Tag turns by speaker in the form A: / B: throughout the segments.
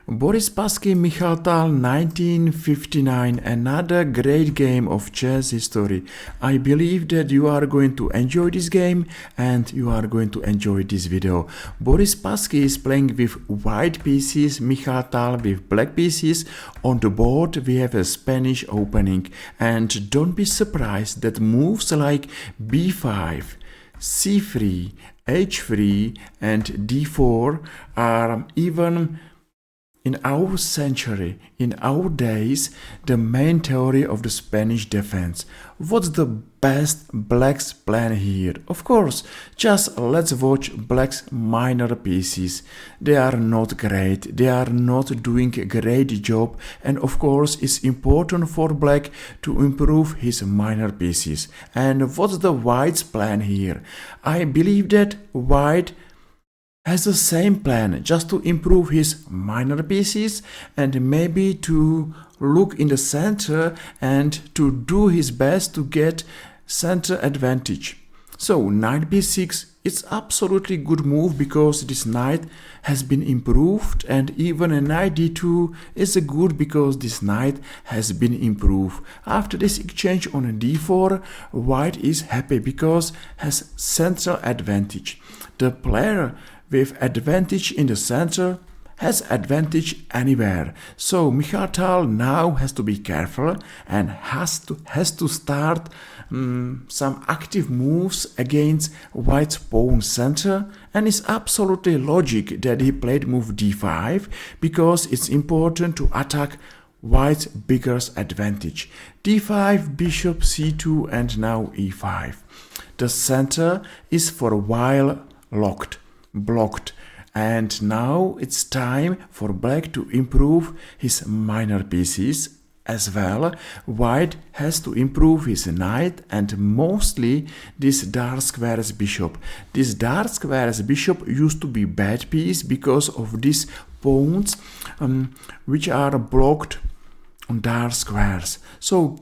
A: Boris Spassky, Mikhail Tal, 1959, another great game of chess history. I believe that you are going to enjoy this game and you are going to enjoy this video. Boris Spassky is playing with white pieces, Mikhail Tal with black pieces. On the board we have a Spanish opening, and don't be surprised that moves like b5, c3, h3 and d4 are even in our century, in our days, the main theory of the Spanish defense. What's the best black's plan here? Of course, just let's watch black's minor pieces. They are not great, they are not doing a great job, and of course it's important for black to improve his minor pieces. And what's the white's plan here? I believe that white has the same plan, just to improve his minor pieces and maybe to look in the center and to do his best to get center advantage. So knight b6, it's absolutely good move because this knight has been improved, and even a knight d2 is a good because this knight has been improved. After this exchange on a d4, white is happy because has central advantage. The player with advantage in the center has advantage anywhere. So Mikhail Tal now has to be careful and has to start some active moves against white's pawn center, and it's absolutely logic that he played move d5 because it's important to attack white's biggest advantage. d5, bishop c2 and now e5. The center is for a while blocked, and now it's time for black to improve his minor pieces as well. White has to improve his knight and mostly this dark square's bishop. This dark square's bishop used to be bad piece because of these pawns which are blocked on dark squares. So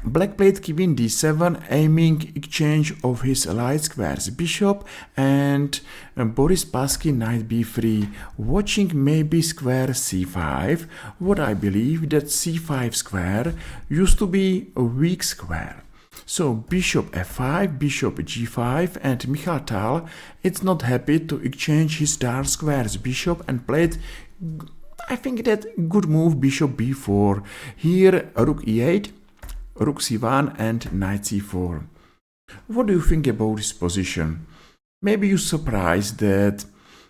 A: black played queen d7, aiming exchange of his light squares bishop, and Boris Spassky knight b3, watching maybe square c5. What I believe that c5 square used to be a weak square. So bishop f5, bishop g5, and Mikhail Tal it's not happy to exchange his dark squares bishop and played, I think, that good move bishop b4. Here rook e8, rook c1 and knight c4. What do you think about this position? Maybe you're surprised that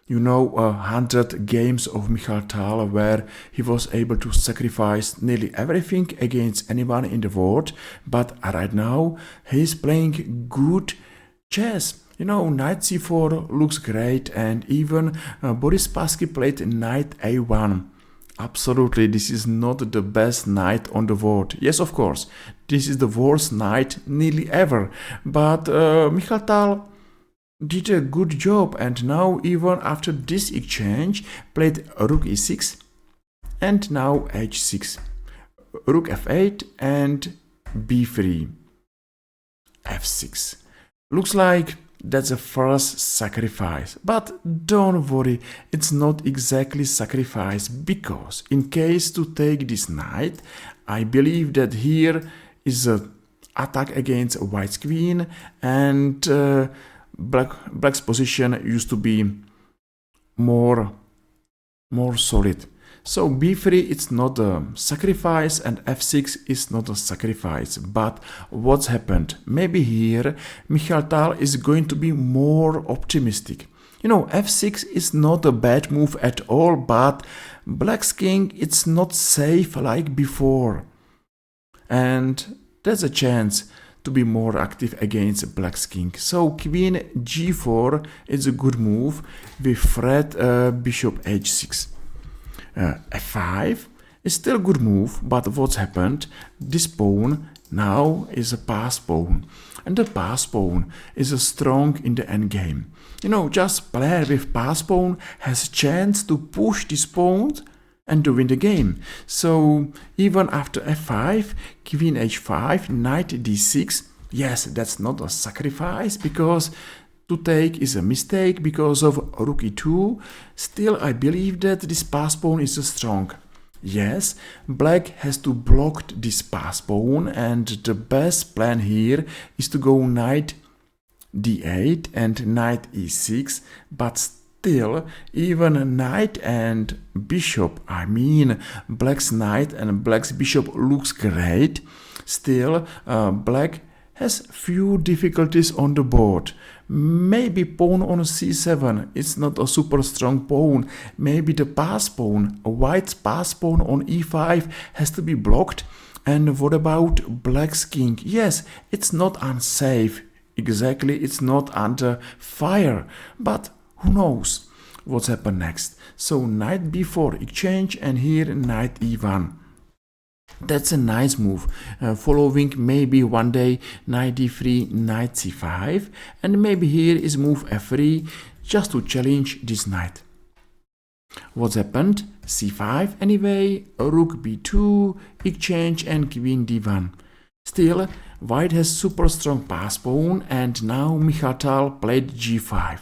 A: 100 games of Mikhail Tal where he was able to sacrifice nearly everything against anyone in the world, but right now he's playing good chess. Knight c4 looks great, and even Boris Spassky played knight a1. Absolutely, this is not the best knight on the board. Yes, of course, this is the worst knight nearly ever. But Mikhail Tal did a good job, and now even after this exchange, played rook e6 and now h6, rook f8 and b3, f6. Looks like that's the first sacrifice, but don't worry, it's not exactly sacrifice, because in case to take this knight, I believe that here is an attack against white's queen, and black's position used to be more solid. So b3 it's not a sacrifice and f6 is not a sacrifice. But what's happened? Maybe here Mikhail Tal is going to be more optimistic. F6 is not a bad move at all, but black's king it's not safe like before. And there's a chance to be more active against black's king. So queen g4 is a good move with threat bishop h6. F5 is still a good move, but what's happened? This pawn now is a pass pawn, and the pass pawn is strong in the endgame. Just player with pass pawn has a chance to push this pawn and to win the game. So even after f5, queen h5, knight d6, yes, that's not a sacrifice, because to take is a mistake because of rook e2. Still, I believe that this pass pawn is strong. Yes, black has to block this pass pawn, and the best plan here is to go knight d8 and knight e6, but still, even knight and bishop, I mean black's knight and black's bishop looks great. Still, black has few difficulties on the board. Maybe pawn on c7, it's not a super strong pawn. Maybe the pass pawn, a white's pass pawn on e5 has to be blocked. And what about black's king? Yes, it's not unsafe. Exactly, it's not under fire. But who knows what's happened next. So knight b4 exchange, and here knight e1. That's a nice move, following maybe one day knight d3, knight c5, and maybe here is move f3 just to challenge this knight. What's happened? c5 anyway, rook b2, exchange, and queen d1. Still, white has super strong pass pawn, and now Mikhail Tal played g5.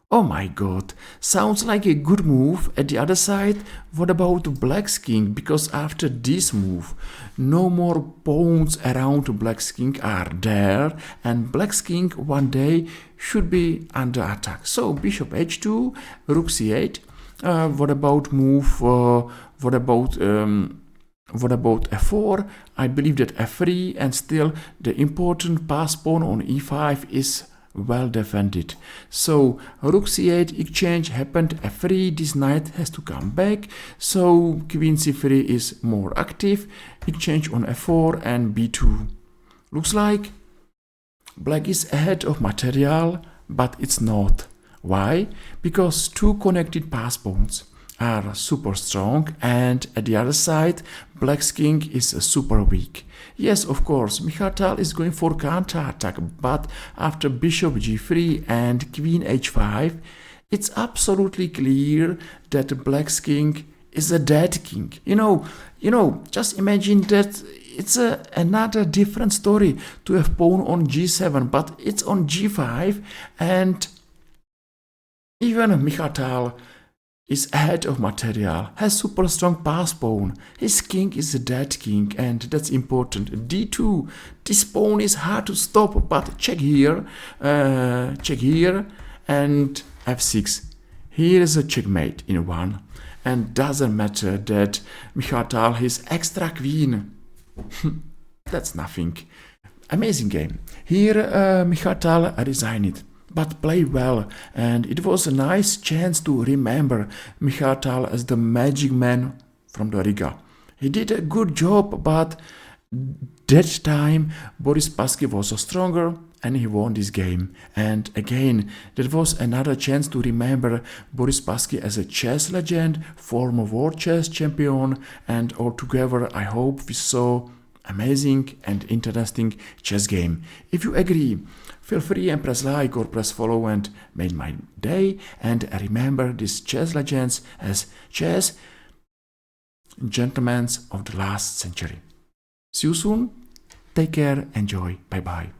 A: Oh my god, sounds like a good move. At the other side, what about black's king? Because after this move, no more pawns around black's king are there, and black's king one day should be under attack. So bishop h2, rook c8. What about move? What about f4? I believe that f3, and still the important pass pawn on e5 is well defended. So rook c8 exchange happened, f3, this knight has to come back, so queen c3 is more active, exchange on f4 and b2. Looks like black is ahead of material, but it's not. Why? Because two connected pass pawns are super strong, and at the other side black's king is super weak. Yes, of course, Mikhail Tal is going for counter-attack, but after bishop g3 and queen h5, it's absolutely clear that black's king is a dead king. You know, just imagine that it's another different story to have pawn on g7, but it's on g5, and even Mikhail Tal is ahead of material, has super strong pass pawn. His king is a dead king, and that's important. d2, this pawn is hard to stop, but check here, and f6. Here is a checkmate in one, and doesn't matter that Mikhail Tal has extra queen. That's nothing. Amazing game. Here Mikhail Tal resigned, but played well, and it was a nice chance to remember Mikhail Tal as the magic man from the Riga. He did a good job, but that time Boris Spassky was stronger and he won this game. And again, that was another chance to remember Boris Spassky as a chess legend, former world chess champion, and altogether I hope we saw amazing and interesting chess game. If you agree, feel free and press like or press follow and make my day. And remember these chess legends as chess gentlemen of the last century. See you soon. Take care. Enjoy. Bye bye.